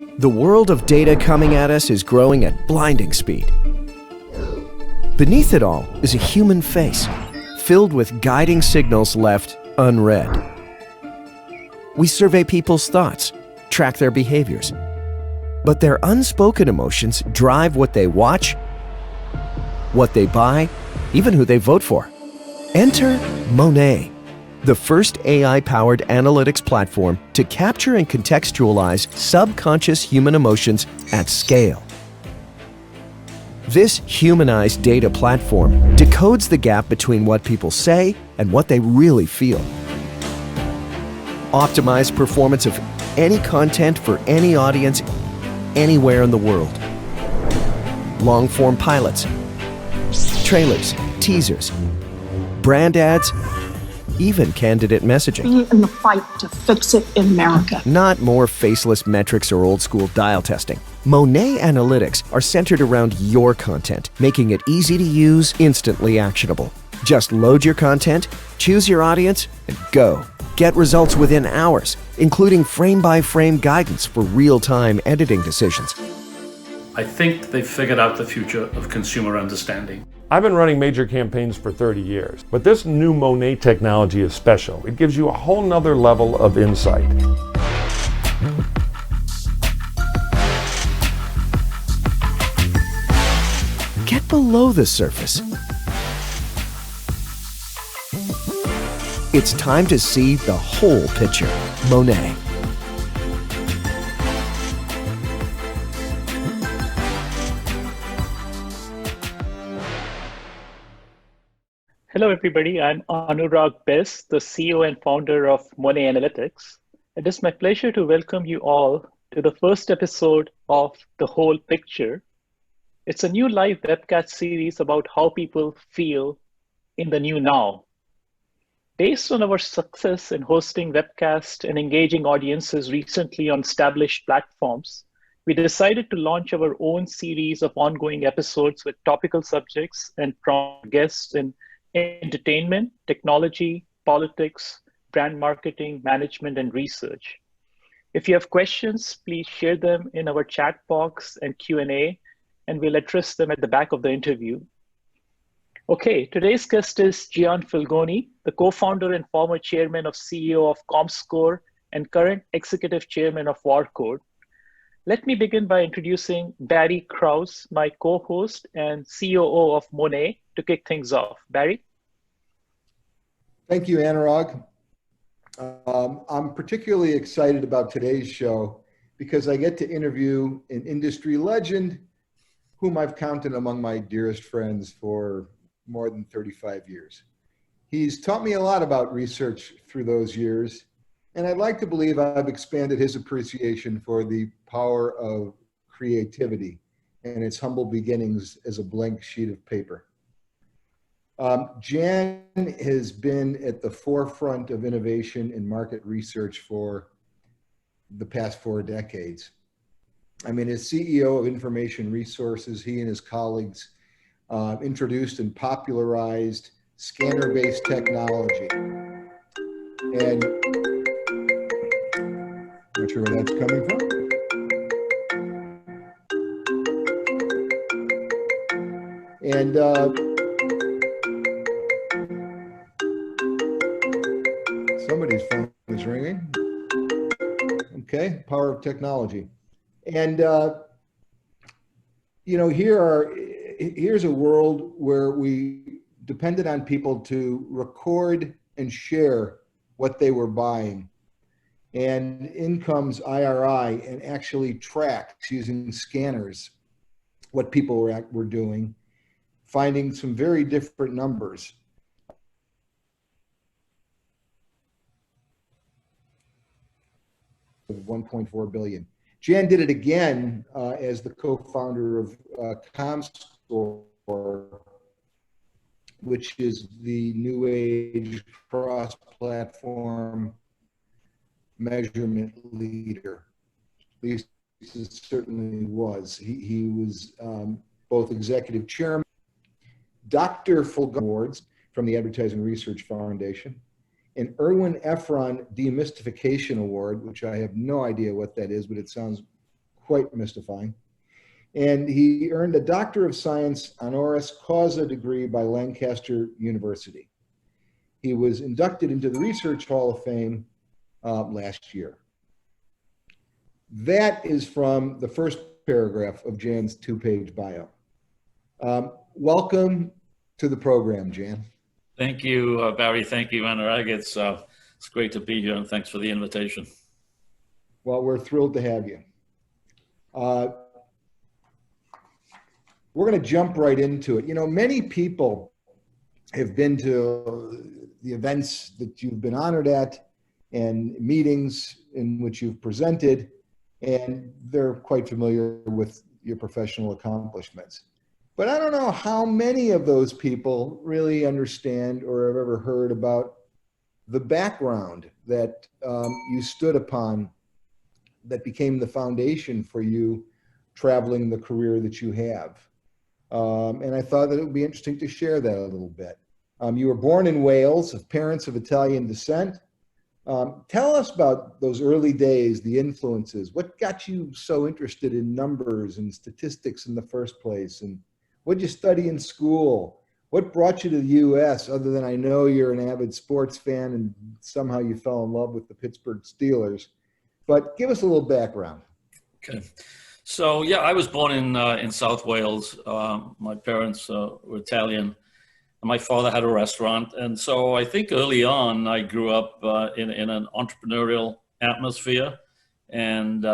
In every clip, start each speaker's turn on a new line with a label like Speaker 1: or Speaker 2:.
Speaker 1: The world of data coming at us is growing at blinding speed. Beneath it all is a human face, filled with guiding signals left unread. We survey people's thoughts, track their behaviors, but their unspoken emotions drive what they watch, what they buy, even who they vote for. Enter Monet, the first AI-powered analytics platform to capture and contextualize subconscious human emotions at scale. This humanized data platform decodes the gap between what people say and what they really feel. Optimized performance of any content for any audience, anywhere in the world. Long-form pilots, trailers, teasers, brand ads, even candidate messaging.
Speaker 2: Be in the fight to fix it in America.
Speaker 1: Not more faceless metrics or old-school dial testing. Monet analytics are centered around your content, making it easy to use, instantly actionable. Just load your content, choose your audience, and go. Get results within hours, including frame-by-frame guidance for real-time editing decisions.
Speaker 3: I think they've figured out the future of consumer understanding.
Speaker 4: I've been running major campaigns for 30 years, but this new Monet technology is special. It gives you a whole nother level of insight.
Speaker 1: Get below the surface. It's time to see the whole picture. Monet.
Speaker 5: Hello, everybody. I'm Anurag, Bist, the CEO and founder of Monet Analytics. It is my pleasure to welcome you all to the first episode of The Whole Picture. It's a new live webcast series about how people feel in the new now. Based on our success in hosting webcasts and engaging audiences recently on established platforms, we decided to launch our own series of ongoing episodes with topical subjects and from guests in entertainment, technology, politics, brand marketing, management, and research. If you have questions, please share them in our chat box and Q&A, and we'll address them at the back of the interview. Okay, today's guest is Gian Fulgoni, the co-founder and former chairman of CEO of comScore and current executive chairman of Warcode. Let me begin by introducing Barry Krause, my co-host and COO of Monet, to kick things off. Barry?
Speaker 6: Thank you, Anurag. I'm particularly excited about today's show because I get to interview an industry legend whom I've counted among my dearest friends for more than 35 years. He's taught me a lot about research through those years, and I'd like to believe I've expanded his appreciation for the power of creativity and its humble beginnings as a blank sheet of paper. Gian has been at the forefront of innovation in market research for the past 4 decades. I mean, as CEO of Information Resources, he and his colleagues introduced and popularized scanner-based technology. And not sure where that's coming from. And somebody's phone is ringing. Okay, power of technology. And you know, here's a world where we depended on people to record and share what they were buying. And in comes IRI and actually tracks using scanners what people were doing, finding some very different numbers. Of 1.4 billion. Gian did it again as the co-founder of comScore, which is the new age cross-platform measurement leader. At least it certainly was. He was both executive chairman, Dr. Fulgoni Awards from the Advertising Research Foundation, an Erwin Efron Demystification Award, which I have no idea what that is, but it sounds quite mystifying. And he earned a Doctor of Science honoris causa degree by Lancaster University. He was inducted into the Research Hall of Fame last year. That is from the first paragraph of Jan's 2-page bio. Welcome to the program, Jan.
Speaker 3: Thank you, Barry. Thank you, Anurag. It's great to be here, and thanks for the invitation.
Speaker 6: Well, we're thrilled to have you. We're going to jump right into it. You know, many people have been to the events that you've been honored at and meetings in which you've presented, and they're quite familiar with your professional accomplishments. But I don't know how many of those people really understand or have ever heard about the background that you stood upon that became the foundation for you traveling the career that you have. And I thought that it would be interesting to share that a little bit. You were born in Wales of parents of Italian descent. Tell us about those early days, the influences. What got you so interested in numbers and statistics in the first place? And what did you study in school? What brought you to the U.S. other than I know you're an avid sports fan and somehow you fell in love with the Pittsburgh Steelers? But give us a little background.
Speaker 3: Okay. So, yeah, I was born in South Wales. My parents were Italian. My father had a restaurant. And so I think early on, I grew up in an entrepreneurial atmosphere and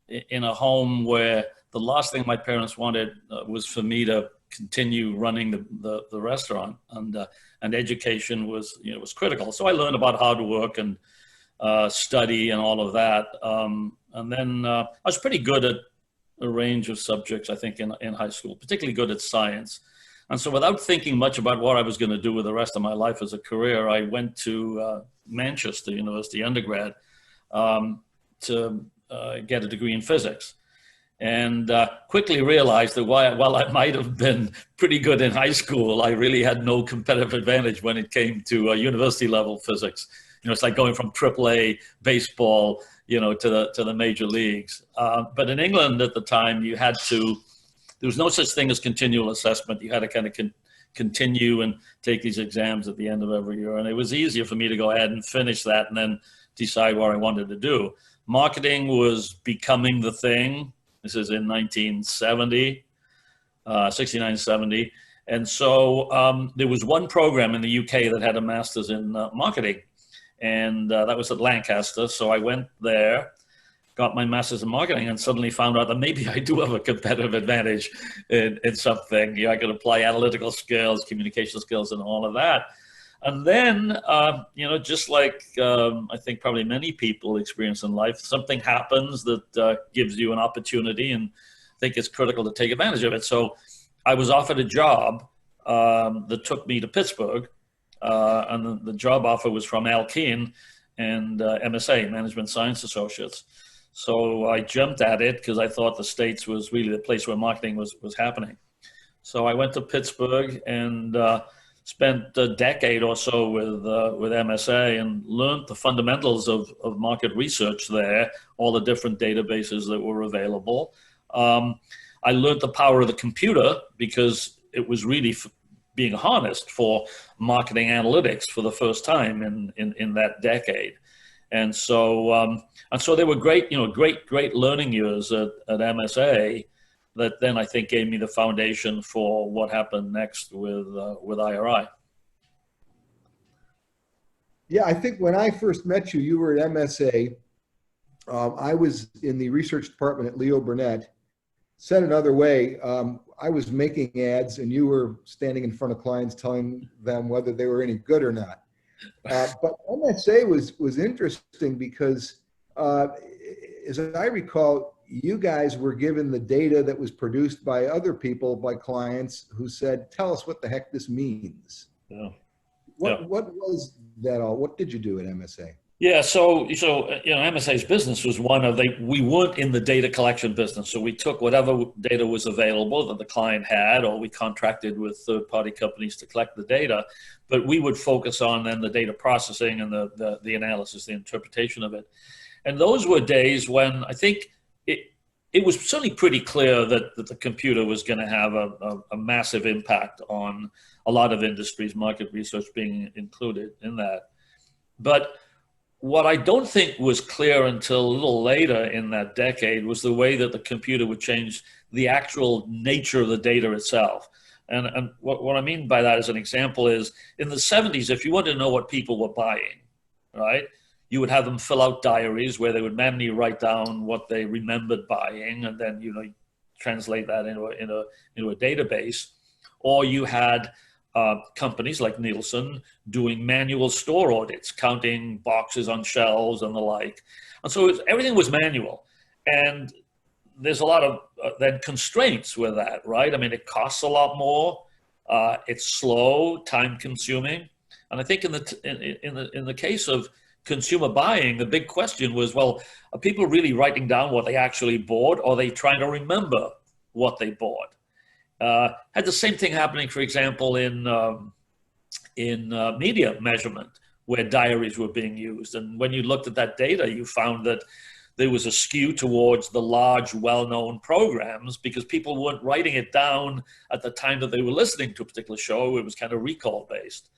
Speaker 3: in a home where the last thing my parents wanted was for me to continue running the restaurant, and education was critical. So I learned about hard work and study and all of that. And then I was pretty good at a range of subjects, I think, in high school, particularly good at science. And so without thinking much about what I was going to do with the rest of my life as a career, I went to Manchester University undergrad to get a degree in physics. And quickly realized that while I might have been pretty good in high school, I really had no competitive advantage when it came to university level physics. You know, it's like going from AAA baseball, to the major leagues. But in England at the time, there was no such thing as continual assessment. You had to kind of continue and take these exams at the end of every year. And it was easier for me to go ahead and finish that and then decide what I wanted to do. Marketing was becoming the thing. This is in 1970, 69, 70. And so there was one program in the UK that had a master's in marketing. And that was at Lancaster. So I went there, got my master's in marketing, and suddenly found out that maybe I do have a competitive advantage in something. I could apply analytical skills, communication skills, and all of that. And then, just like I think probably many people experience in life, something happens that gives you an opportunity, and I think it's critical to take advantage of it. So I was offered a job that took me to Pittsburgh. And the job offer was from Al Keen and MSA, Management Science Associates. So I jumped at it because I thought the States was really the place where marketing was happening. So I went to Pittsburgh and spent a decade or so with MSA and learned the fundamentals of market research there, all the different databases that were available. I learned the power of the computer because it was really being harnessed for marketing analytics for the first time in that decade. And so they were great, great learning years at MSA that then I think gave me the foundation for what happened next with IRI.
Speaker 6: Yeah, I think when I first met you, you were at MSA. I was in the research department at Leo Burnett. Said another way, I was making ads and you were standing in front of clients telling them whether they were any good or not. But MSA was interesting because, as I recall, you guys were given the data that was produced by other people, by clients who said, tell us what the heck this means.
Speaker 3: Yeah.
Speaker 6: What was that all? What did you do at MSA?
Speaker 3: Yeah, so MSA's business was we weren't in the data collection business. So we took whatever data was available that the client had, or we contracted with third-party companies to collect the data. But we would focus on then the data processing and the analysis, the interpretation of it. And those were days when I think it was certainly pretty clear that the computer was going to have a massive impact on a lot of industries, market research being included in that. But what I don't think was clear until a little later in that decade was the way that the computer would change the actual nature of the data itself. And what I mean by that as an example is in the 70s, if you wanted to know what people were buying, right, you would have them fill out diaries where they would manually write down what they remembered buying and then, you know, translate that into a database. Or you had companies like Nielsen doing manual store audits, counting boxes on shelves and the like. And so everything was manual. And there's a lot of then constraints with that, right? I mean, it costs a lot more. It's slow, time consuming. And I think in the case of consumer buying, the big question was, well, are people really writing down what they actually bought, or are they trying to remember what they bought? Had the same thing happening, for example, in media measurement, where diaries were being used. And when you looked at that data, you found that there was a skew towards the large, well-known programs because people weren't writing it down at the time that they were listening to a particular show. It was kind of recall-based.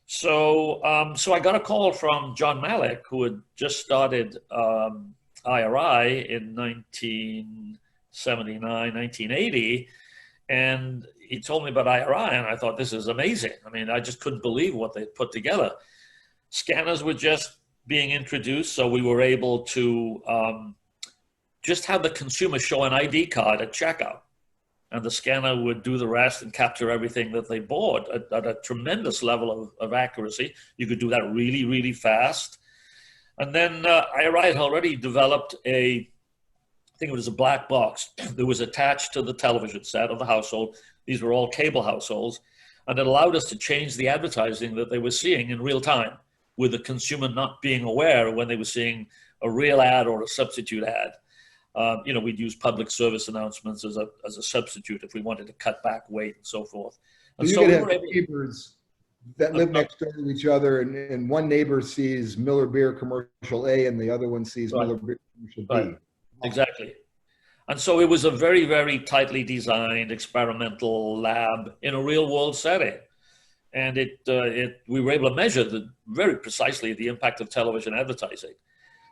Speaker 3: So I got a call from John Malik, who had just started IRI in 1979, 1980, and he told me about IRI, and I thought, this is amazing. I mean, I just couldn't believe what they put together. Scanners were just being introduced, so we were able to just have the consumer show an ID card at checkout, and the scanner would do the rest and capture everything that they bought at a tremendous level of accuracy. You could do that really, really fast. And then IRI had already developed I think it was a black box that was attached to the television set of the household. These were all cable households, and it allowed us to change the advertising that they were seeing in real time, with the consumer not being aware when they were seeing a real ad or a substitute ad. You know, we'd use public service announcements as a substitute if we wanted to cut back weight and so forth. And
Speaker 6: so you could have neighbors that live next door to each other, and one neighbor sees Miller Beer commercial A and the other one sees Miller Beer commercial B.
Speaker 3: Right. Exactly. And so it was a very, very tightly designed experimental lab in a real world setting. And we were able to measure very precisely the impact of television advertising.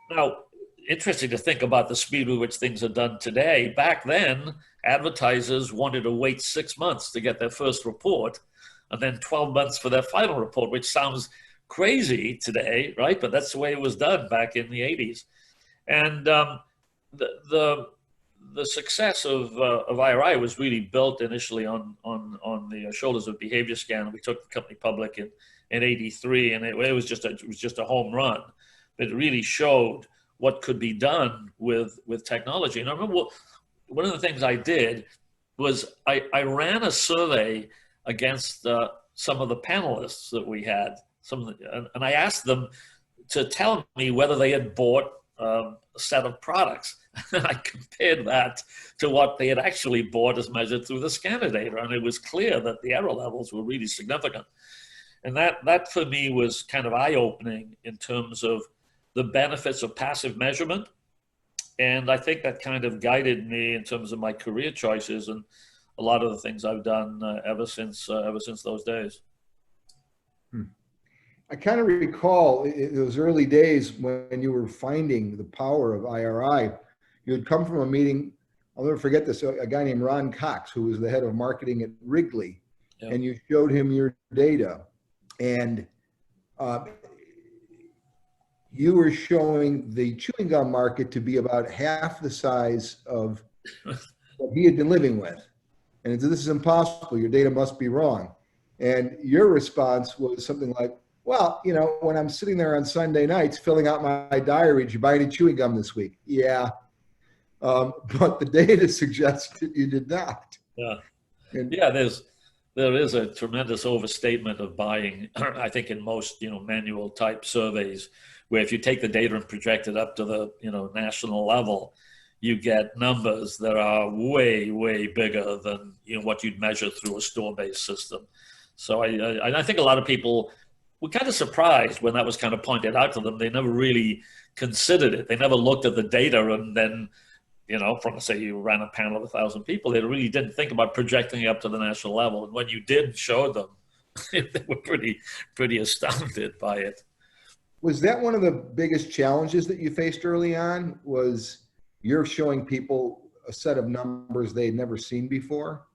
Speaker 3: Now, interesting to think about the speed with which things are done today. Back then, advertisers wanted to wait 6 months to get their first report, and then 12 months for their final report, which sounds crazy today, right? But that's the way it was done back in the 80s. And the success of IRI was really built initially on the shoulders of Behavior Scan. We took the company public in '83, and it was just a home run. It really showed what could be done with technology. And I remember one of the things I did was I ran a survey against some of the panelists that we had, and I asked them to tell me whether they had bought a set of products. And I compared that to what they had actually bought as measured through the scanner data, and it was clear that the error levels were really significant. And that for me was kind of eye-opening in terms of the benefits of passive measurement. And I think that kind of guided me in terms of my career choices and a lot of the things I've done ever since those days.
Speaker 6: I kind of recall in those early days when you were finding the power of IRI. You had come from a meeting, I'll never forget this, a guy named Ron Cox, who was the head of marketing at Wrigley,
Speaker 3: Yep.
Speaker 6: And you showed him your data. And you were showing the chewing gum market to be about half the size of what he had been living with. And he said, this is impossible, your data must be wrong. And your response was something like, well, you know, when I'm sitting there on Sunday nights filling out my diary, did you buy any chewing gum this week? Yeah. But the data suggests that you did not.
Speaker 3: Yeah.
Speaker 6: And,
Speaker 3: Yeah, there is a tremendous overstatement of buying, I think, in most, manual type surveys, where if you take the data and project it up to the, national level, you get numbers that are way, way bigger than, what you'd measure through a store-based system. So I think a lot of people were kind of surprised when that was kind of pointed out to them. They never really considered it. They never looked at the data and then you know, from say you ran a panel of 1,000 people, they really didn't think about projecting it up to the national level. And when you did show them, they were pretty astounded by it.
Speaker 6: Was that one of the biggest challenges that you faced early on? Was you're showing people a set of numbers they'd never seen before?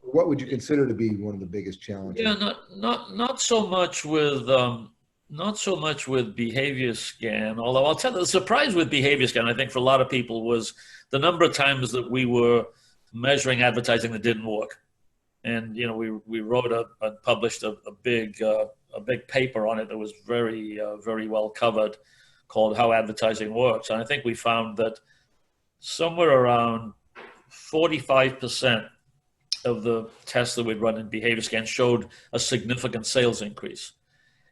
Speaker 6: What would you consider to be one of the biggest challenges?
Speaker 3: Yeah, not so much with behavior scan. Although I'll tell you, the surprise with behavior scan, I think for a lot of people, was the number of times that we were measuring advertising that didn't work. And you know, we wrote and published a big paper on it that was very well covered, called "How Advertising Works." And I think we found that somewhere around 45% of the tests that we'd run in behavior scan showed a significant sales increase.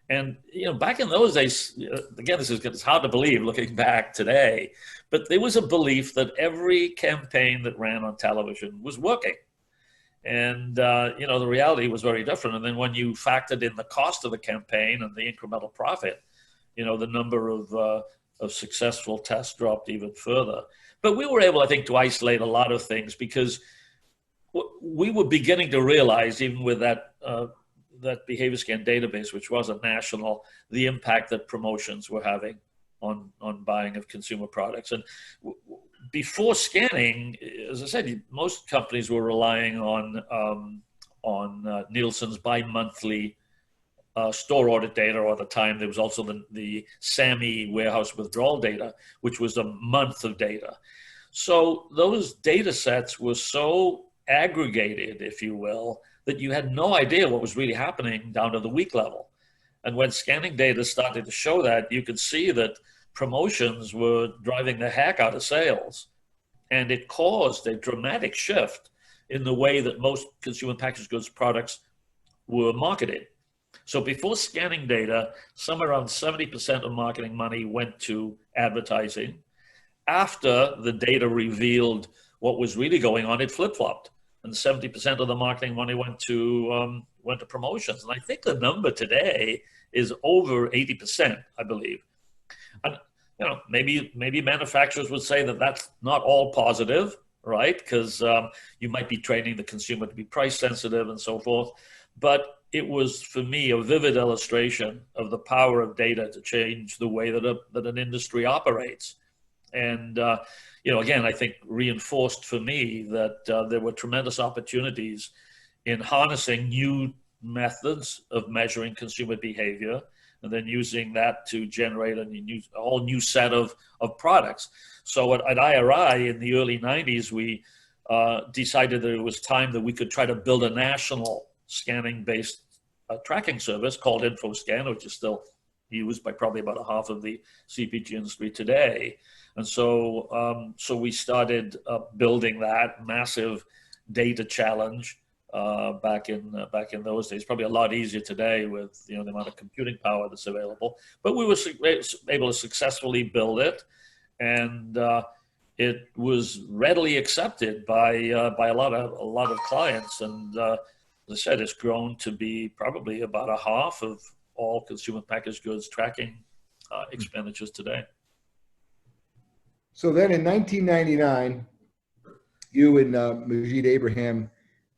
Speaker 3: And you know, back in those days, again, it's hard to believe looking back today, but there was a belief that every campaign that ran on television was working. And you know, the reality was very different. And then when you factored in the cost of the campaign and the incremental profit, you know, the number of successful tests dropped even further. But we were able, I think, to isolate a lot of things because we were beginning to realize, even with that behavior scan database, which wasn't national, the impact that promotions were having on buying of consumer products. And before scanning, as I said, most companies were relying on Nielsen's bi-monthly store audit data, or at the time there was also the SAMI warehouse withdrawal data, which was a month of data. So those data sets were so aggregated, if you will, that you had no idea what was really happening down to the week level. And when scanning data started to show that, you could see that promotions were driving the heck out of sales. And it caused a dramatic shift in the way that most consumer packaged goods products were marketed. So before scanning data, somewhere around 70% of marketing money went to advertising. After the data revealed what was really going on, it flip-flopped. And 70% of the marketing money went to promotions. And I think the number today is over 80%, I believe. And you know, maybe manufacturers would say that that's not all positive, right? Because you might be training the consumer to be price sensitive and so forth. But it was, for me, a vivid illustration of the power of data to change the way that an industry operates. And you know, again, I think reinforced for me that there were tremendous opportunities in harnessing new methods of measuring consumer behavior, and then using that to generate a whole new set of products. So at IRI in the early 90s, we decided that it was time that we could try to build a national scanning-based tracking service called InfoScan, which is still used by probably about half of the CPG industry today. And so, so we started building that massive data challenge back in those days. Probably a lot easier today with, you know, the amount of computing power that's available. But we were able to successfully build it, and it was readily accepted by a lot of clients. And as I said, it's grown to be probably about a half of all consumer packaged goods tracking expenditures today.
Speaker 6: So then in 1999, you and Majid Abraham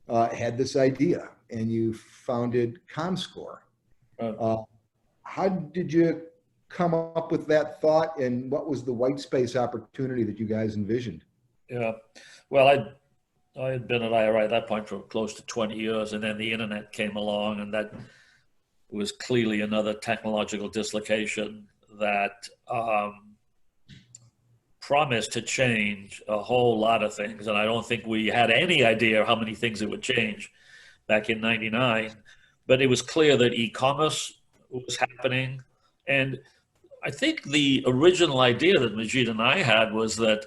Speaker 6: had this idea, and you founded comScore. How did you come up with that thought, and what was the white space opportunity that you guys envisioned?
Speaker 3: Yeah, well, I had been at IRI at that point for close to 20 years, and then the internet came along, and that was clearly another technological dislocation that promised to change a whole lot of things. And I don't think we had any idea how many things it would change back in '99. But it was clear that e-commerce was happening. And I think the original idea that Majid and I had was that,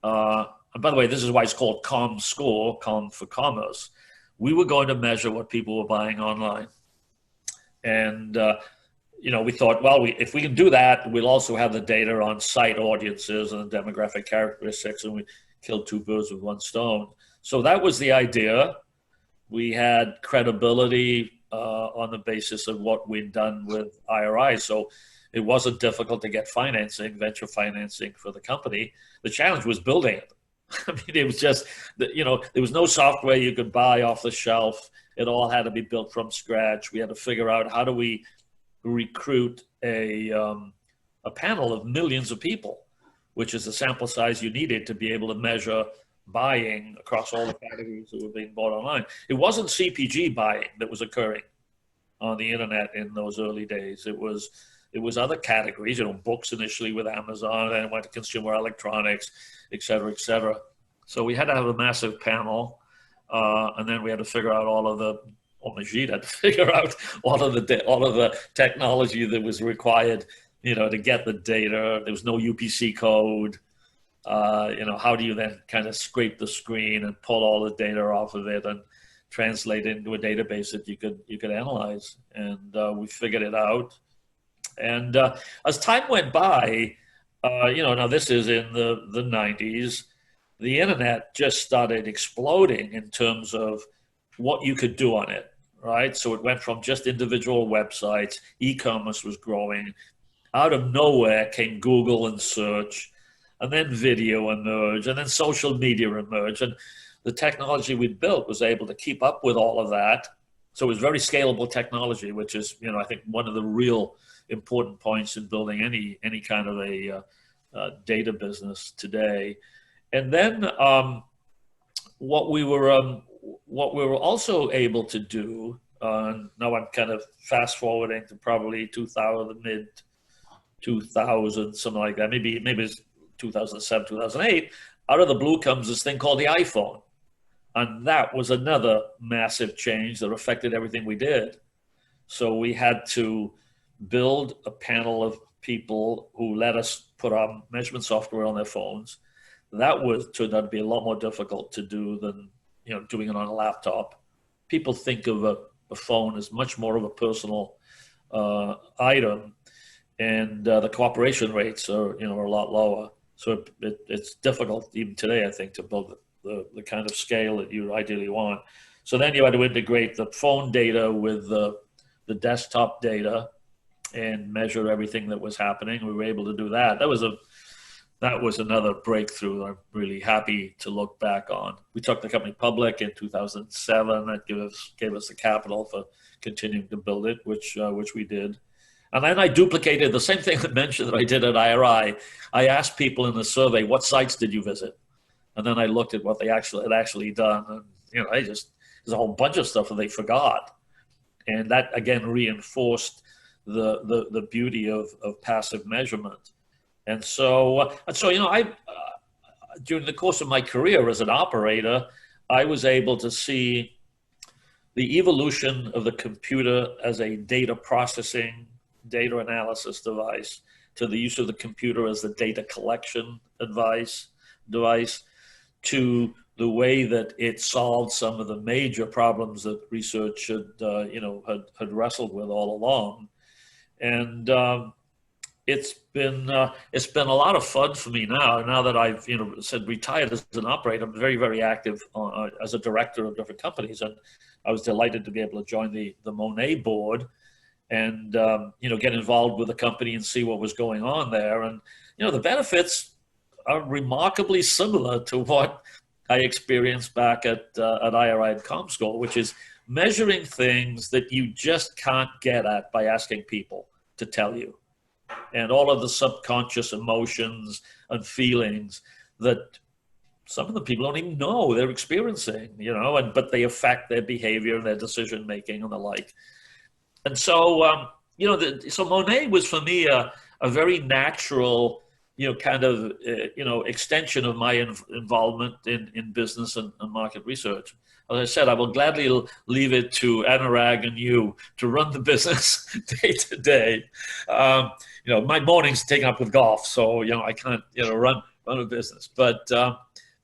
Speaker 3: and by the way, this is why it's called comScore, com for commerce. We were going to measure what people were buying online. And you know, we thought, well, if we can do that, we'll also have the data on site audiences and demographic characteristics, and we killed two birds with one stone. So that was the idea. We had credibility on the basis of what we'd done with IRI. So It wasn't difficult to get financing, venture financing for the company. The challenge was building it. I mean, it was just, there was no software you could buy off the shelf. It all had to be built from scratch. We had to figure out, how do we recruit a panel of millions of people, which is the sample size you needed to be able to measure buying across all the categories that were being bought online. It wasn't CPG buying that was occurring on the internet in those early days. It was other categories, books initially with Amazon, then it went to consumer electronics, et cetera, et cetera. So we had to have a massive panel, and then we had to figure out Majid had to figure out all of the technology that was required, to get the data. There was no UPC code. How do you then kind of scrape the screen and pull all the data off of it and translate it into a database that you could analyze? And we figured it out. And as time went by, now this is in the 90s, the internet just started exploding in terms of what you could do on it, right? So it went from just individual websites, e-commerce was growing. Out of nowhere came Google and search, and then video emerged, and then social media emerged. And the technology we'd built was able to keep up with all of that. So it was very scalable technology, which is, I think one of the real important points in building any kind of a data business today. And then what we were also able to do, now I'm kind of fast forwarding to probably 2000, mid 2000, something like that. Maybe it's 2007, 2008. Out of the blue comes this thing called the iPhone. And that was another massive change that affected everything we did. So we had to build a panel of people who let us put our measurement software on their phones. That turned out to be a lot more difficult to do than doing it on a laptop. People think of a phone as much more of a personal item, and the cooperation rates are a lot lower. So it's difficult even today, I think, to build the kind of scale that you ideally want. So then you had to integrate the phone data with the desktop data and measure everything that was happening. We were able to do that. That was another breakthrough I'm really happy to look back on. We took the company public in 2007. That gave us the capital for continuing to build it, which we did. And then I duplicated the same thing I mentioned that I did at IRI. I asked people in the survey, what sites did you visit? And then I looked at what they had actually done. And, there's a whole bunch of stuff that they forgot. And that, again, reinforced the beauty of passive measurement. And so I during the course of my career as an operator, I was able to see the evolution of the computer as a data processing, data analysis device, to the use of the computer as the data collection device, to the way that it solved some of the major problems that research had wrestled with all along. And it's been a lot of fun for me now that I've said retired as an operator. I'm very, very active as a director of different companies, and I was delighted to be able to join the Monet board and get involved with the company and see what was going on there. And the benefits are remarkably similar to what I experienced back at IRI and comScore, which is measuring things that you just can't get at by asking people to tell you. And all of the subconscious emotions and feelings that some of the people don't even know they're experiencing, but they affect their behavior, their decision making, and the like. And so, so Monet was for me a very natural, kind of, extension of my involvement in business and market research. As I said, I will gladly leave it to Anurag and you to run the business day to day. My morning's taken up with golf, so I can't run a business. But no,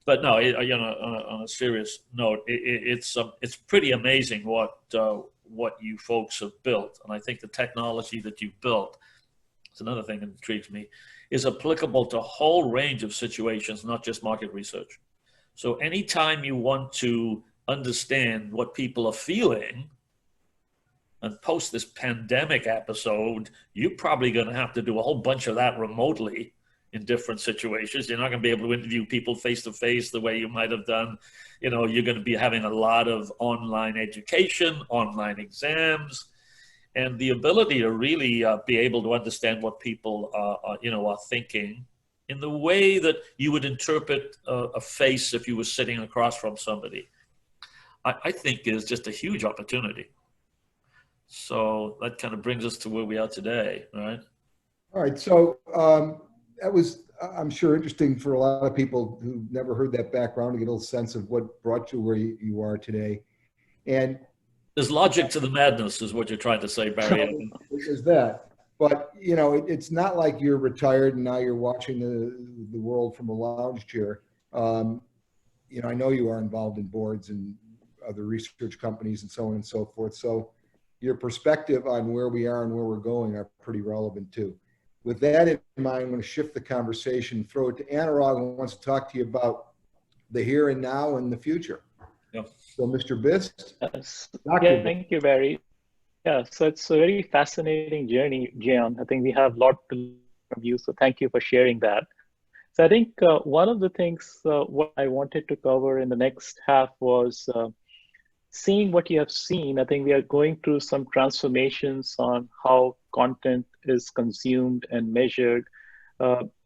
Speaker 3: on a serious note, it's pretty amazing what you folks have built, and I think the technology that you've built, it's another thing that intrigues me, is applicable to a whole range of situations, not just market research. So anytime you want to understand what people are feeling, And post this pandemic episode, you're probably going to have to do a whole bunch of that remotely in different situations. You're not going to be able to interview people face to face the way you might have done. You know, you're going to be having a lot of online education, online exams, and the ability to really be able to understand what people are thinking in the way that you would interpret a face if you were sitting across from somebody, I think is just a huge opportunity. So that kind of brings us to where we are today, right?
Speaker 6: All right. So that was, I'm sure, interesting for a lot of people who never heard that background to get a little sense of what brought you where you are today. And
Speaker 3: there's logic to the madness, is what you're trying to say, Barry.
Speaker 6: There's that. But, you know, it's not like you're retired and now you're watching the world from a lounge chair. You know, I know you are involved in boards and other research companies and so on and so forth. So your perspective on where we are and where we're going are pretty relevant too. With that in mind, I'm going to shift the conversation, throw it to Anurag, who wants to talk to you about the here and now and the future.
Speaker 3: Yep.
Speaker 6: So, Mr. Bist.
Speaker 5: Yes. Yeah, thank you, Barry. Yeah, so it's a very fascinating journey, Gian. I think we have a lot to learn from you, so thank you for sharing that. So I think one of the things what I wanted to cover in the next half was seeing what you have seen. I think we are going through some transformations on how content is consumed and measured.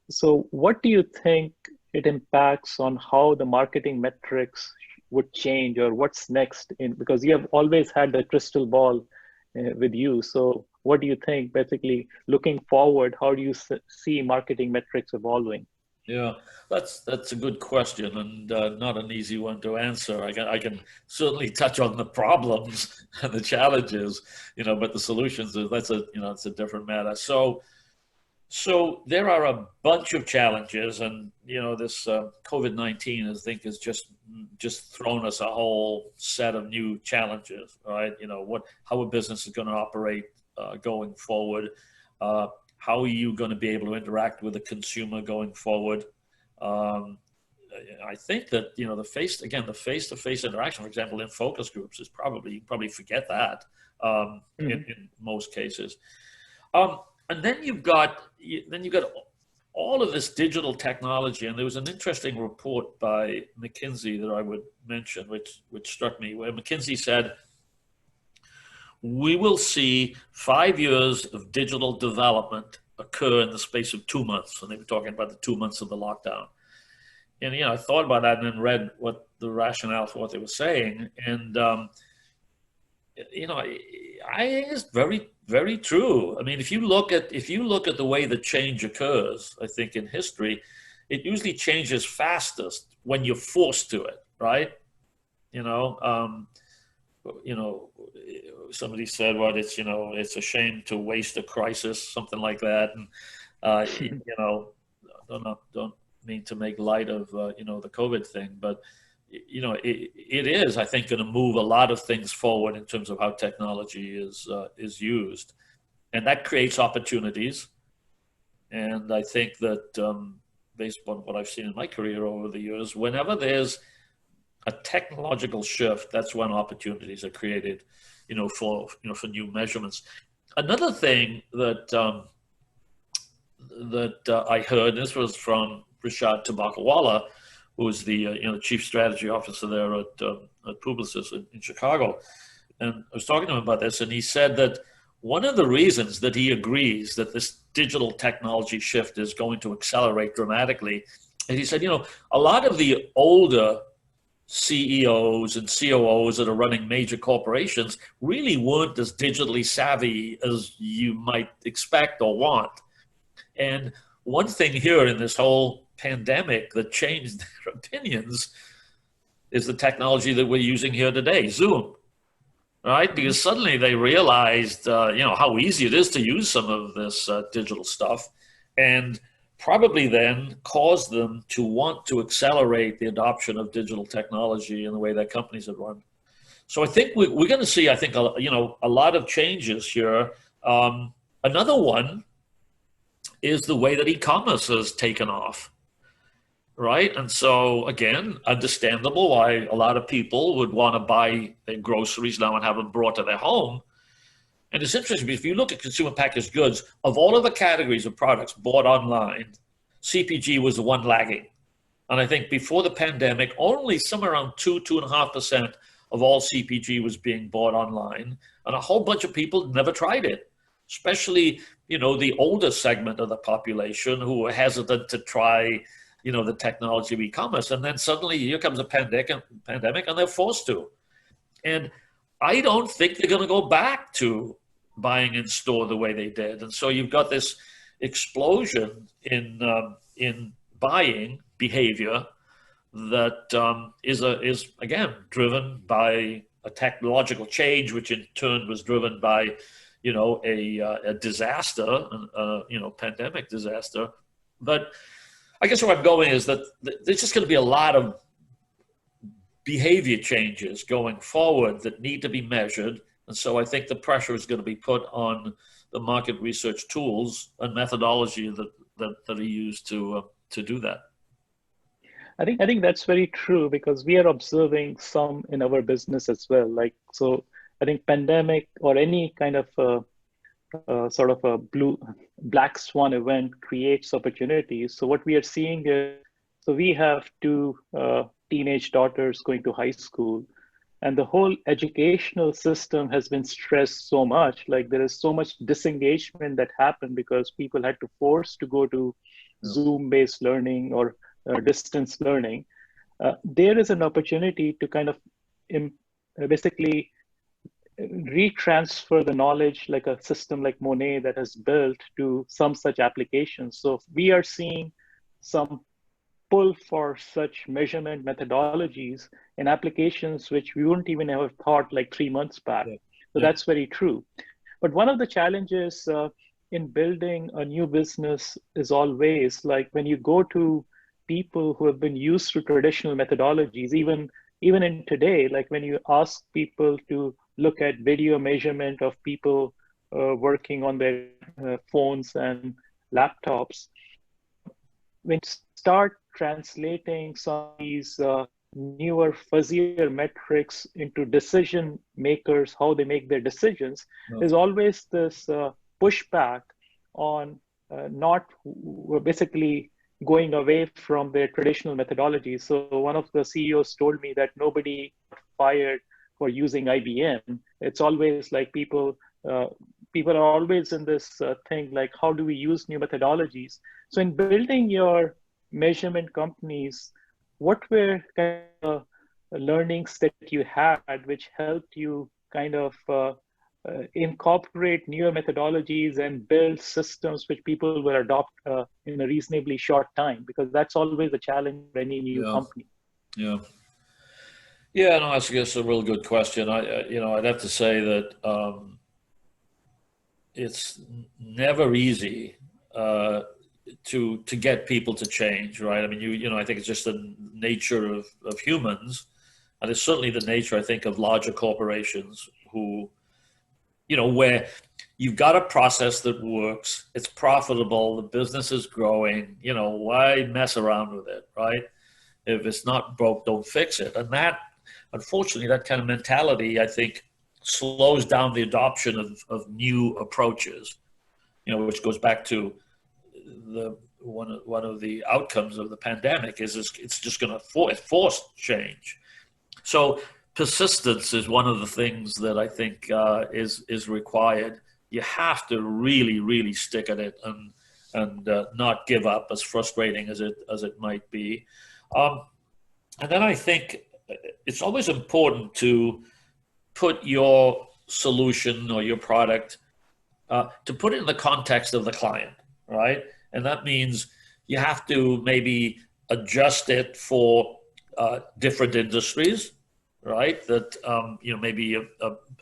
Speaker 5: So what do you think it impacts on how the marketing metrics would change, or what's next? Because you have always had the crystal ball with you. So what do you think, basically, looking forward, how do you see marketing metrics evolving?
Speaker 3: Yeah, that's a good question, and not an easy one to answer. I can certainly touch on the problems and the challenges, but the solutions, it's a different matter. So there are a bunch of challenges, and this COVID-19, I think, has just thrown us a whole set of new challenges, right? How a business is going to operate going forward. How are you going to be able to interact with the consumer going forward? I think that the face-to-face interaction, for example, in focus groups, is you probably forget that in most cases. And then you've got all of this digital technology, and there was an interesting report by McKinsey that I would mention, which struck me, where McKinsey said, we will see 5 years of digital development occur in the space of 2 months. And they were talking about the 2 months of the lockdown. And, I thought about that and then read what the rationale for what they were saying. And, I think it's very, very true. I mean, if you look at the way the change occurs, I think in history, it usually changes fastest when you're forced to it, right? Somebody said, it's a shame to waste a crisis, something like that. And, don't mean to make light of, the COVID thing, but, it is, I think, going to move a lot of things forward in terms of how technology is used. And that creates opportunities. And I think that based on what I've seen in my career over the years, whenever there's a technological shift, that's when opportunities are created, for new measurements. Another thing that I heard, and this was from Rishad Tabakawala, who was the chief strategy officer there at Publicis in Chicago, and I was talking to him about this, and he said that one of the reasons that he agrees that this digital technology shift is going to accelerate dramatically, and he said, a lot of the older CEOs and COOs that are running major corporations really weren't as digitally savvy as you might expect or want. And one thing here in this whole pandemic that changed their opinions is the technology that we're using here today, Zoom, right? Because suddenly they realized, how easy it is to use some of this digital stuff, and probably then caused them to want to accelerate the adoption of digital technology in the way that companies have run. So I think we're going to see, a lot of changes here. Another one is the way that e-commerce has taken off, right? And so again, understandable why a lot of people would want to buy their groceries now and have them brought to their home. And it's interesting because if you look at consumer packaged goods, of all of the categories of products bought online, CPG was the one lagging. And I think before the pandemic, only somewhere around 2.5% of all CPG was being bought online. And a whole bunch of people never tried it, especially, the older segment of the population who were hesitant to try, the technology of e-commerce. And then suddenly here comes a pandemic and they're forced to. And I don't think they're going to go back to buying in store the way they did. And so you've got this explosion in buying behavior that is again driven by a technological change, which in turn was driven by a disaster, pandemic disaster. But I guess where I'm going is that there's just going to be a lot of behavior changes going forward that need to be measured. And so I think the pressure is going to be put on the market research tools and methodology that are used to do that.
Speaker 5: I think that's very true, because we are observing some in our business as well. So I think pandemic or any kind of sort of a black swan event creates opportunities. So what we are seeing is, so we have two teenage daughters going to high school, and the whole educational system has been stressed so much. There is so much disengagement that happened because people had to force to go to Zoom-based learning or distance learning. There is an opportunity to kind of basically retransfer the knowledge, like a system like Monet that has built, to some such applications. So we are seeing some pull for such measurement methodologies in applications which we wouldn't even have thought 3 months back. So that's very true. But one of the challenges in building a new business is always when you go to people who have been used to traditional methodologies, even in today, when you ask people to look at video measurement of people working on their phones and laptops, when you start translating some of these newer, fuzzier metrics into decision makers, how they make their decisions, there's always this pushback on not basically going away from their traditional methodologies. So one of the CEOs told me that nobody got fired for using IBM. It's always people are always in this thing, how do we use new methodologies? So in building your measurement companies, what were kind of learnings that you had which helped you kind of incorporate newer methodologies and build systems which people will adopt in a reasonably short time? Because that's always a challenge for any new company.
Speaker 3: Yeah, no, that's a real good question. I'd have to say that it's never easy to get people to change, right? I mean, I think it's just the nature of humans, and it's certainly the nature, I think, of larger corporations who, where you've got a process that works, it's profitable, the business is growing, why mess around with it, right? If it's not broke, don't fix it. And that, unfortunately, that kind of mentality, I think, slows down the adoption of new approaches, which goes back to one of the outcomes of the pandemic is it's just going to force change. So persistence is one of the things that I think is required. You have to really, really stick at it and not give up, as frustrating as it might be. And then I think it's always important to put your solution or your product, to put it in the context of the client, right? And that means you have to maybe adjust it for different industries, right? That maybe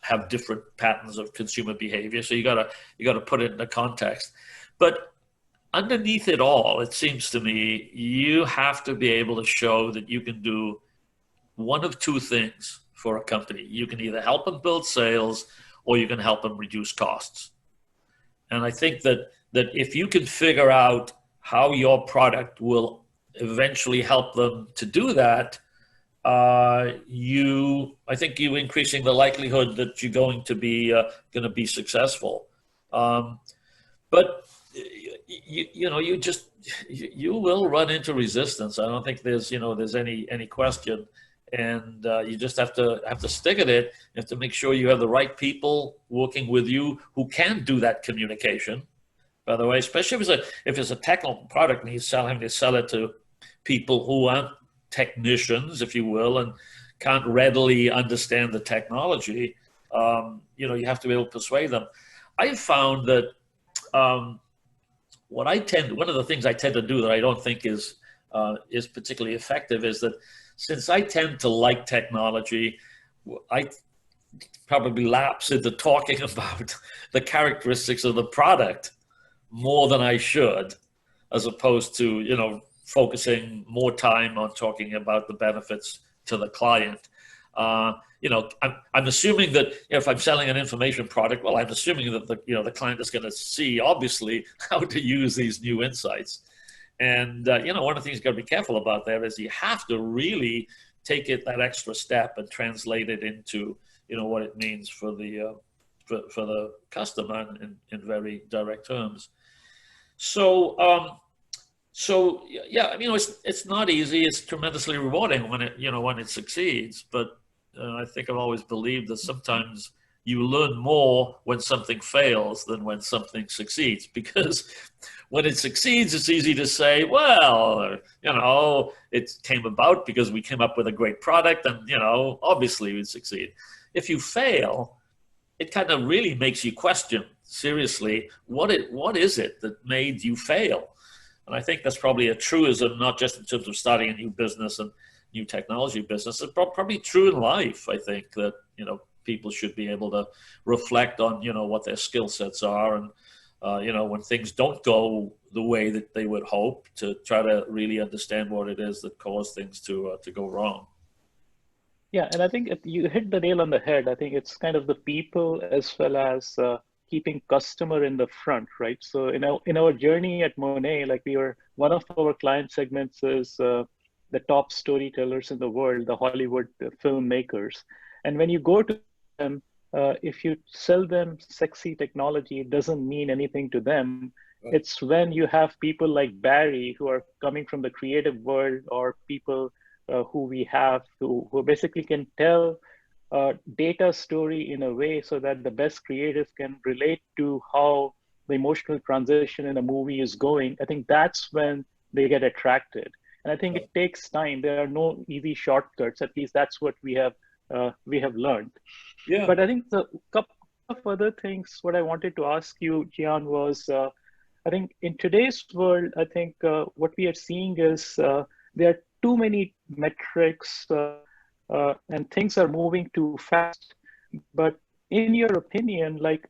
Speaker 3: have different patterns of consumer behavior. So you gotta put it in the context. But underneath it all, it seems to me, you have to be able to show that you can do one of two things for a company. You can either help them build sales or you can help them reduce costs. And I think that if you can figure out how your product will eventually help them to do that, I think you increasing the likelihood that you're going to be successful. But you will run into resistance. I don't think there's any question, and you just have to stick at it. You have to make sure you have the right people working with you who can do that communication. By the way, especially if it's a technical product and he's having to sell it to people who aren't technicians, if you will, and can't readily understand the technology. You have to be able to persuade them. I found that one of the things I tend to do that I don't think is particularly effective is that since I tend to like technology, I probably lapse into talking about the characteristics of the product more than I should, as opposed to, focusing more time on talking about the benefits to the client. I'm assuming that if I'm selling an information product, well, I'm assuming that the client is going to see, obviously, how to use these new insights. And, one of the things you've got to be careful about there is you have to really take it that extra step and translate it into, what it means for the customer in very direct terms. So yeah, it's not easy. It's tremendously rewarding when it succeeds. But I think I've always believed that sometimes you learn more when something fails than when something succeeds, because when it succeeds, it's easy to say, well, it came about because we came up with a great product and, obviously we succeed. If you fail, it kind of really makes you question seriously, what is it that made you fail? And I think that's probably a truism, not just in terms of starting a new business and new technology business. It's probably true in life. I think that, people should be able to reflect on, what their skill sets are. And, when things don't go the way that they would hope, to try to really understand what it is that caused things to go wrong.
Speaker 5: Yeah, and I think you hit the nail on the head. I think it's kind of the people as well as keeping customer in the front, right? So in our journey at Monet, like one of our client segments is the top storytellers in the world, the Hollywood filmmakers. And when you go to them, if you sell them sexy technology, it doesn't mean anything to them. Right. It's when you have people like Barry who are coming from the creative world, or people who we have who basically can tell data story in a way so that the best creatives can relate to how the emotional transition in a movie is going. I think that's when they get attracted. And I think it takes time. There are no easy shortcuts. At least that's what we have learned. Yeah. But I think the couple of other things, what I wanted to ask you, Gian, was I think in today's world, I think what we are seeing is there are too many metrics and things are moving too fast. But in your opinion, like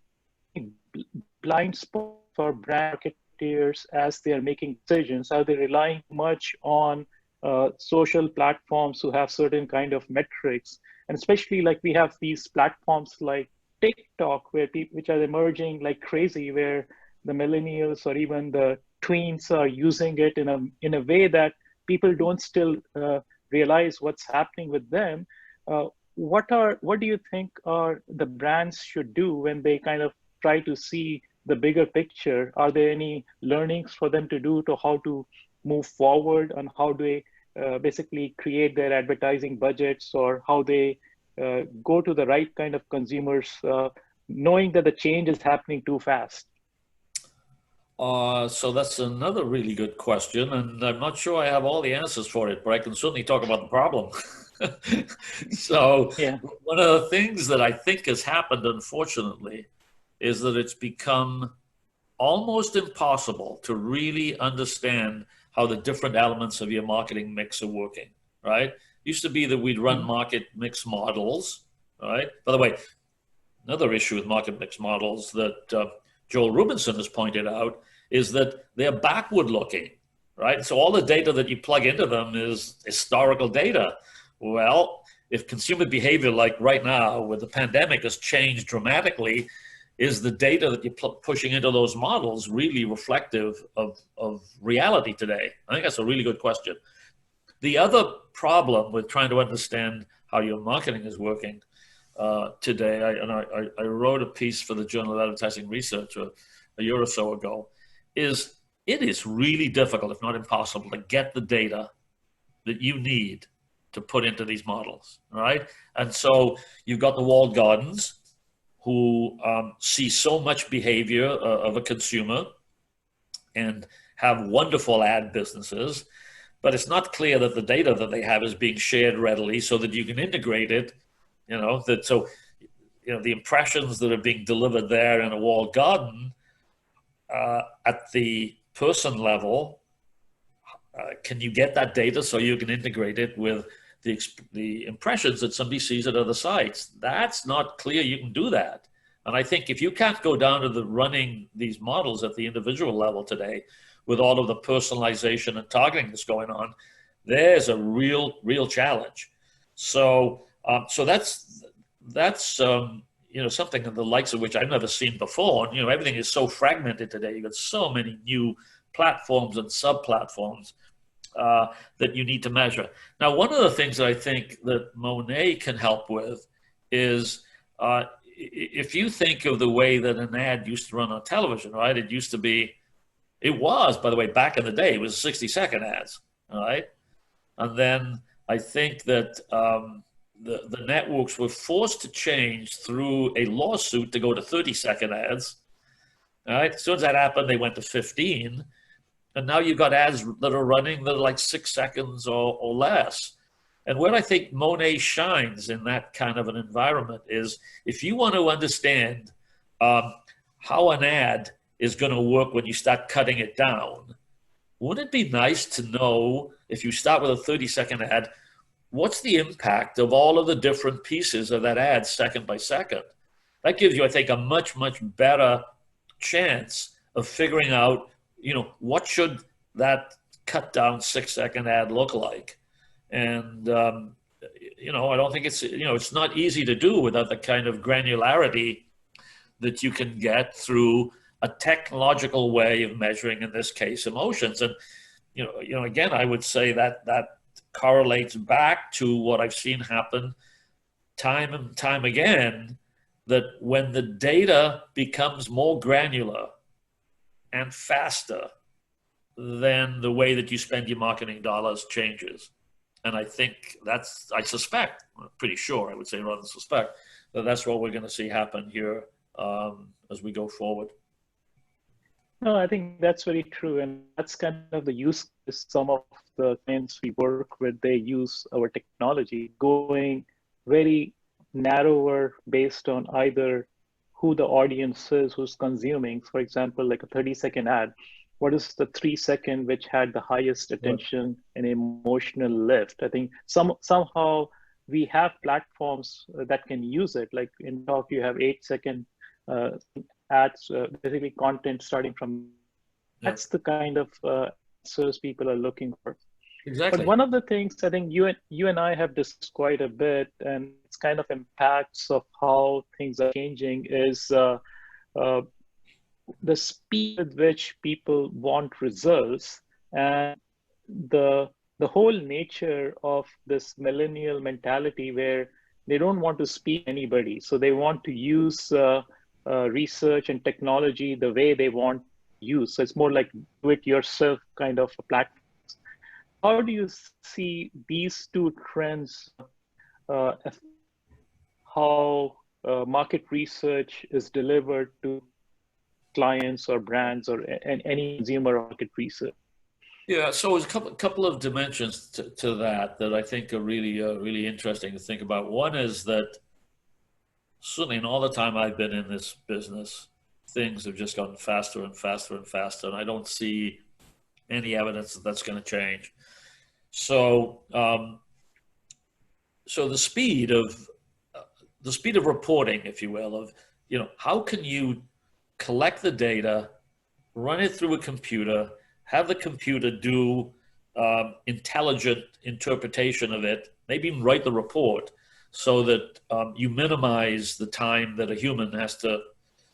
Speaker 5: blind spots for brand marketeers as they are making decisions, are they relying much on social platforms who have certain kind of metrics? And especially like we have these platforms like TikTok, which are emerging like crazy, where the millennials or even the tweens are using it in a way that people don't still realize what's happening with them. What do you think are the brands should do when they kind of try to see the bigger picture? Are there any learnings for them to do to how to move forward, and how do they basically create their advertising budgets, or how they go to the right kind of consumers, knowing that the change is happening too fast?
Speaker 3: So that's another really good question, and I'm not sure I have all the answers for it, but I can certainly talk about the problem. So yeah. One of the things that I think has happened, unfortunately, is that it's become almost impossible to really understand how the different elements of your marketing mix are working, right? It used to be that we'd run market mix models, right? By the way, another issue with market mix models that Joel Rubinson has pointed out is that they're backward looking, right? So all the data that you plug into them is historical data. Well, if consumer behavior, like right now with the pandemic, has changed dramatically, is the data that you're pushing into those models really reflective of reality today? I think that's a really good question. The other problem with trying to understand how your marketing is working today, I wrote a piece for the Journal of Advertising Research a year or so ago, is it is really difficult, if not impossible, to get the data that you need to put into these models, right? And so you've got the walled gardens who see so much behavior of a consumer and have wonderful ad businesses, but it's not clear that the data that they have is being shared readily so that you can integrate it, the impressions that are being delivered there in a walled garden at the person level, can you get that data so you can integrate it with the impressions that somebody sees at other sites? That's not clear you can do that. And I think if you can't go down to the running these models at the individual level today with all of the personalization and targeting that's going on, there's a real challenge. So that's something of the likes of which I've never seen before. And, everything is so fragmented today. You've got so many new platforms and sub-platforms that you need to measure. Now, one of the things that I think that Monet can help with is if you think of the way that an ad used to run on television, right? It was, by the way, back in the day, it was 60-second ads, all right? And then I think that the networks were forced to change through a lawsuit to go to 30-second ads, all right? As soon as that happened, they went to 15. And now you've got ads that are running that are like 6 seconds or less. And where I think Monet shines in that kind of an environment is if you want to understand how an ad is going to work when you start cutting it down, wouldn't it be nice to know, if you start with a 30-second ad, what's the impact of all of the different pieces of that ad second by second? That gives you, I think, a much better chance of figuring out, what should that cut down 6-second ad look like? And, I don't think it's not easy to do without the kind of granularity that you can get through a technological way of measuring, in this case, emotions. And, again, I would say that correlates back to what I've seen happen time and time again, that when the data becomes more granular and faster, then the way that you spend your marketing dollars changes. And I think I suspect, I'm pretty sure, I would say rather than suspect, that that's what we're going to see happen here as we go forward.
Speaker 5: No, I think that's very true. And that's kind of the use case. Some of the clients we work with, they use our technology going very narrower based on either who the audience is, who's consuming. For example, like a 30-second ad. What is the 3-second which had the highest attention and emotional lift? I think somehow we have platforms that can use it. Like in Talk, you have 8-second ads, basically content starting from. That's the kind of answers people are looking for.
Speaker 3: Exactly.
Speaker 5: But one of the things I think you and I have discussed quite a bit, and it's kind of impacts of how things are changing, is the speed with which people want results, and the whole nature of this millennial mentality where they don't want to speak to anybody. So they want to use research and technology the way they want to use. So it's more like do-it-yourself kind of a platform. How do you see these two trends, how market research is delivered to clients or brands or any consumer market research?
Speaker 3: Yeah, so there's a couple of dimensions to that I think are really interesting to think about. One is that certainly in all the time I've been in this business, things have just gotten faster and faster and faster, and I don't see any evidence that that's going to change. So, so the speed of reporting, if you will, of how can you collect the data, run it through a computer, have the computer do intelligent interpretation of it, maybe even write the report, so that you minimize the time that a human has to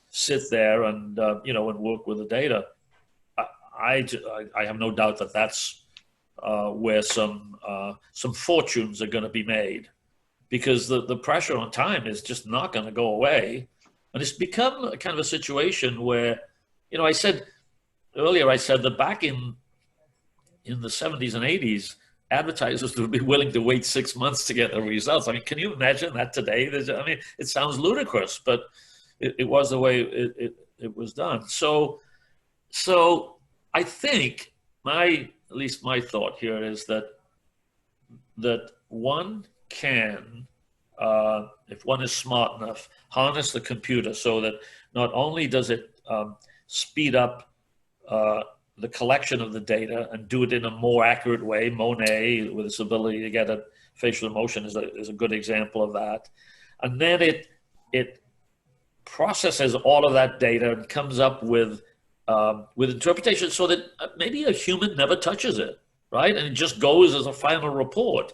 Speaker 3: sit there and and work with the data. I have no doubt that that's where some fortunes are going to be made, because the pressure on time is just not going to go away. And it's become a kind of a situation where, I said earlier, that back in the 70s and 80s, advertisers would be willing to wait 6 months to get the results. I mean, can you imagine that today? It sounds ludicrous, but it was the way it was done. So I think at least my thought here is that one can, if one is smart enough, harness the computer so that not only does it speed up the collection of the data and do it in a more accurate way. Monet, with its ability to get a facial emotion, is a good example of that. And then it processes all of that data and comes up with interpretation so that maybe a human never touches it, right? And it just goes as a final report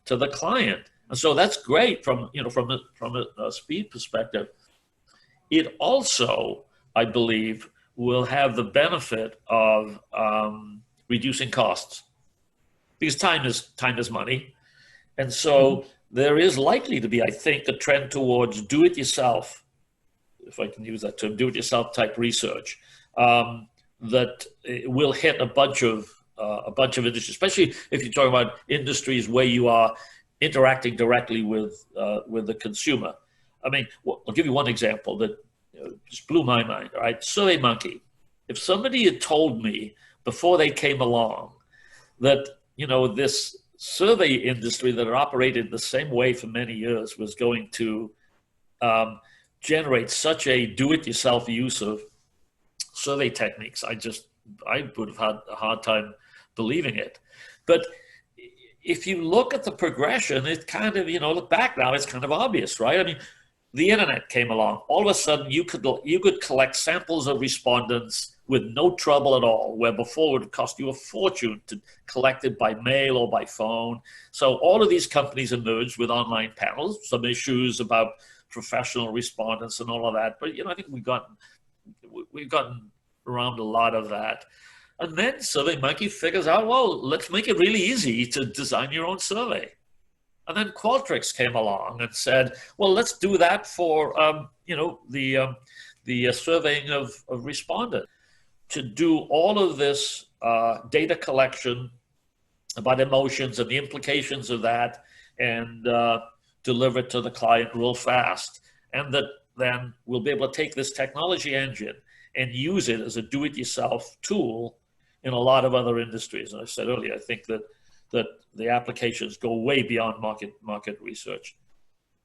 Speaker 3: to the client. And so that's great from a speed perspective. It also, I believe, will have the benefit of reducing costs, because time is money. And so there is likely to be, I think, a trend towards do-it-yourself, if I can use that term, do-it-yourself type research, that will hit a bunch of industries, especially if you're talking about industries where you are interacting directly with the consumer. I mean, I'll give you one example that just blew my mind. All right, SurveyMonkey. If somebody had told me before they came along that this survey industry that had operated the same way for many years was going to generate such a do-it-yourself use of survey techniques, I would have had a hard time believing it. But if you look at the progression, it kind of, look back now, it's kind of obvious, right? I mean, the internet came along. All of a sudden, you could collect samples of respondents with no trouble at all, where before it would cost you a fortune to collect it by mail or by phone. So all of these companies emerged with online panels, some issues about professional respondents and all of that. But I think we've gotten around a lot of that. And then SurveyMonkey figures out, well, let's make it really easy to design your own survey. And then Qualtrics came along and said, well, let's do that for the surveying of respondents, to do all of this data collection about emotions and the implications of that, and deliver it to the client real fast. And that then we'll be able to take this technology engine and use it as a do-it-yourself tool in a lot of other industries. And I said earlier, I think that the applications go way beyond market research.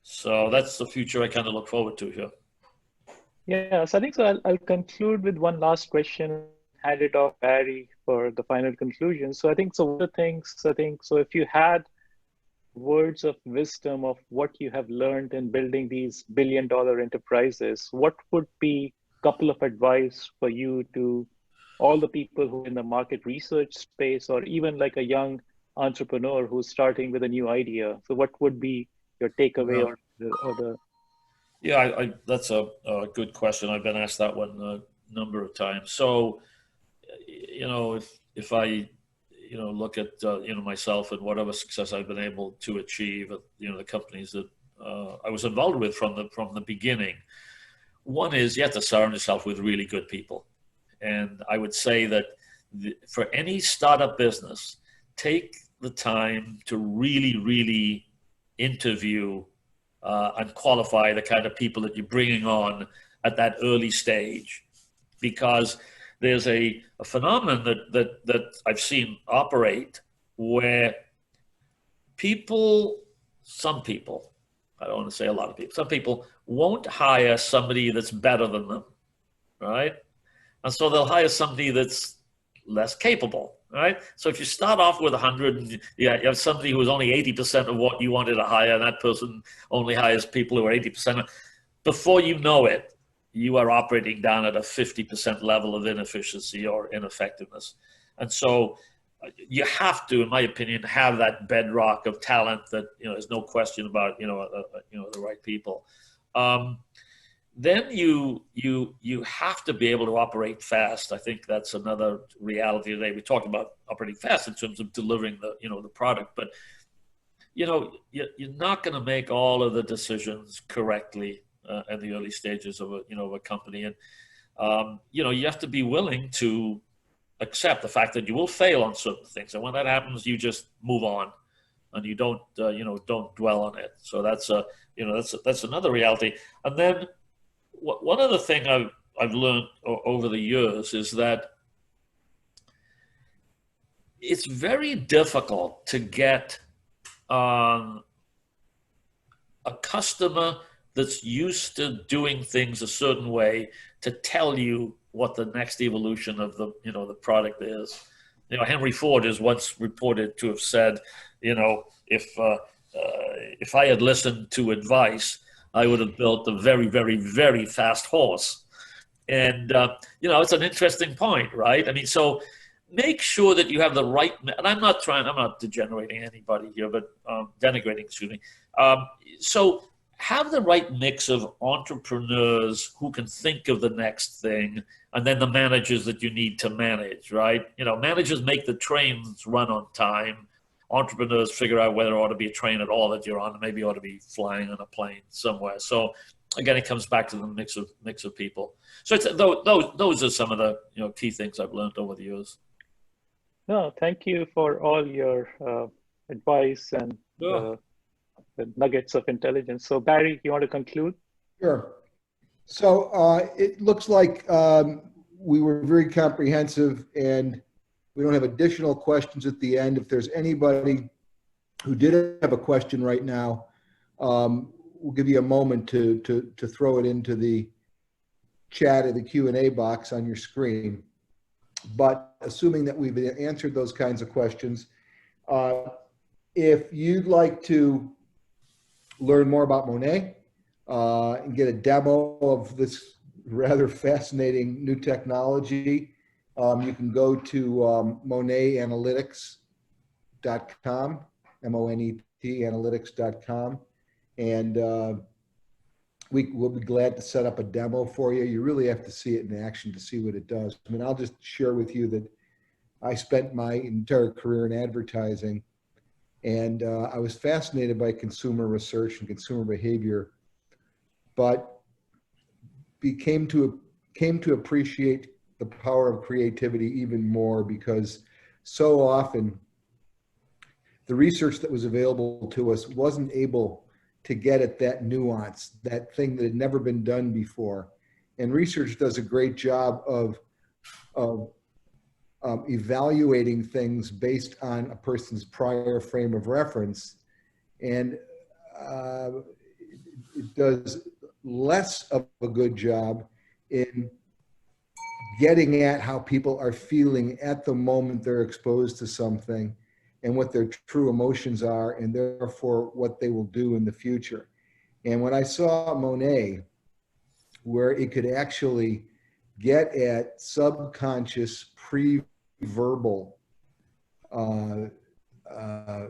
Speaker 3: So that's the future I kind of look forward to here.
Speaker 5: Yeah, so I think so. I'll conclude with one last question, hand it off Barry for the final conclusion. So I think so. One of the things, so if you had words of wisdom of what you have learned in building these billion-dollar enterprises, what would be a couple of advice for you to all the people who are in the market research space, or even like a young entrepreneur who's starting with a new idea? So what would be your takeaway or the
Speaker 3: Yeah, that's a good question. I've been asked that one a number of times. So, if I, look at, myself and whatever success I've been able to achieve at, the companies that I was involved with from the beginning, one is you have to surround yourself with really good people. And I would say that for any startup business, take the time to really, really interview and qualify the kind of people that you're bringing on at that early stage, because there's a phenomenon that I've seen operate where some people, I don't want to say a lot of people, some people won't hire somebody that's better than them, right? And so they'll hire somebody that's less capable, right? So if you start off with 100, and you have somebody who is only 80% of what you wanted to hire, and that person only hires people who are 80%, before you know it, you are operating down at a 50% level of inefficiency or ineffectiveness. And so you have to, in my opinion, have that bedrock of talent that, there's no question about, the right people. then you have to be able to operate fast. I think that's another reality today. We talk about operating fast in terms of delivering the product, but you're not going to make all of the decisions correctly in the early stages of a company, and you have to be willing to accept the fact that you will fail on certain things, and when that happens, you just move on, and you don't dwell on it. So that's another reality. And then one other thing I've learned over the years is that it's very difficult to get a customer that's used to doing things a certain way to tell you what the next evolution of the product is. Henry Ford is once reported to have said, if I had listened to advice, I would have built a very, very, very fast horse. And it's an interesting point, right? I mean, so make sure that you have the right, and I'm not degenerating anybody here, but denigrating, excuse me. So have the right mix of entrepreneurs who can think of the next thing, and then the managers that you need to manage, right? Managers make the trains run on time. Entrepreneurs figure out whether it ought to be a train at all that you're on, and maybe you ought to be flying on a plane somewhere. So again, it comes back to the mix of people. So those are some of the key things I've learned over the years.
Speaker 5: No, thank you for all your advice and the nuggets of intelligence. So Barry, you want to conclude?
Speaker 6: Sure. So it looks like we were very comprehensive, and we don't have additional questions at the end. If there's anybody who did have a question right now, we'll give you a moment to throw it into the chat or the Q&A box on your screen. But assuming that we've answered those kinds of questions, if you'd like to learn more about Monet and get a demo of this rather fascinating new technology, you can go to monetanalytics.com, MONET analytics.com, and we'll be glad to set up a demo for you. You really have to see it in action to see what it does. I mean, I'll just share with you that I spent my entire career in advertising, and I was fascinated by consumer research and consumer behavior, but came to appreciate the power of creativity even more, because so often the research that was available to us wasn't able to get at that nuance, that thing that had never been done before. And research does a great job of evaluating things based on a person's prior frame of reference. And it does less of a good job in getting at how people are feeling at the moment they're exposed to something, and what their true emotions are, and therefore what they will do in the future. And when I saw Monet, where it could actually get at subconscious pre-verbal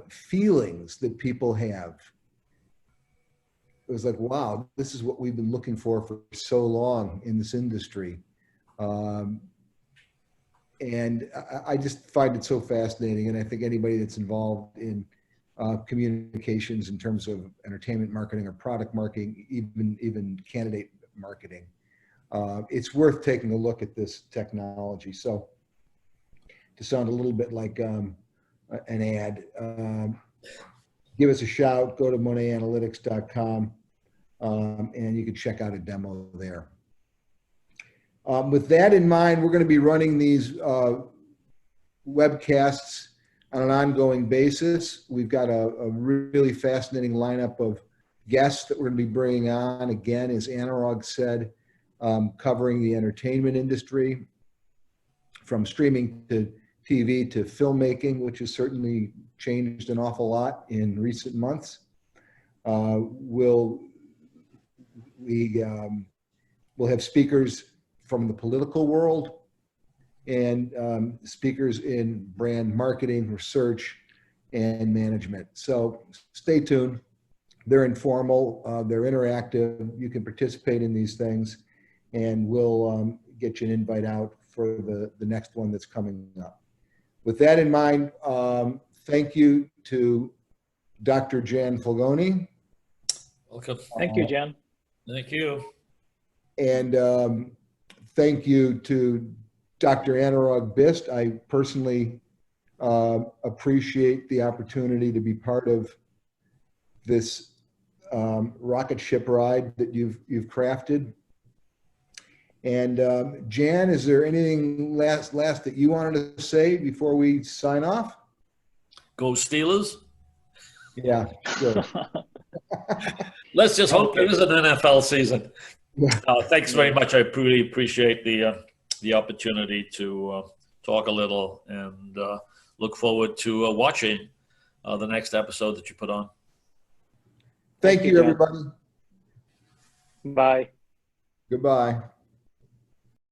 Speaker 6: feelings that people have, it was like, wow, this is what we've been looking for so long in this industry. And I just find it so fascinating. And I think anybody that's involved in communications in terms of entertainment marketing or product marketing, even candidate marketing, it's worth taking a look at this technology. So to sound a little bit like an ad, give us a shout, go to monetanalytics.com, and you can check out a demo there. With that in mind, we're going to be running these webcasts on an ongoing basis. We've got a really fascinating lineup of guests that we're going to be bringing on, again, as Anurag said, covering the entertainment industry, from streaming to TV to filmmaking, which has certainly changed an awful lot in recent months. We'll have speakers from the political world, and speakers in brand marketing, research, and management. So stay tuned. They're informal, they're interactive. You can participate in these things, and we'll get you an invite out for the next one that's coming up. With that in mind, thank you to Dr. Gian Fulgoni.
Speaker 3: Welcome.
Speaker 5: Thank you, Gian.
Speaker 3: Thank you.
Speaker 6: And thank you to Dr. Anurag Bist. I personally appreciate the opportunity to be part of this rocket ship ride that you've crafted. And Jan, is there anything last that you wanted to say before we sign off?
Speaker 3: Go Steelers.
Speaker 6: Yeah, sure.
Speaker 3: Let's just hope there is an NFL season. Thanks very much. I really appreciate the opportunity to talk a little, and look forward to watching the next episode that you put on.
Speaker 6: Thank you, everybody.
Speaker 5: Bye.
Speaker 6: Goodbye.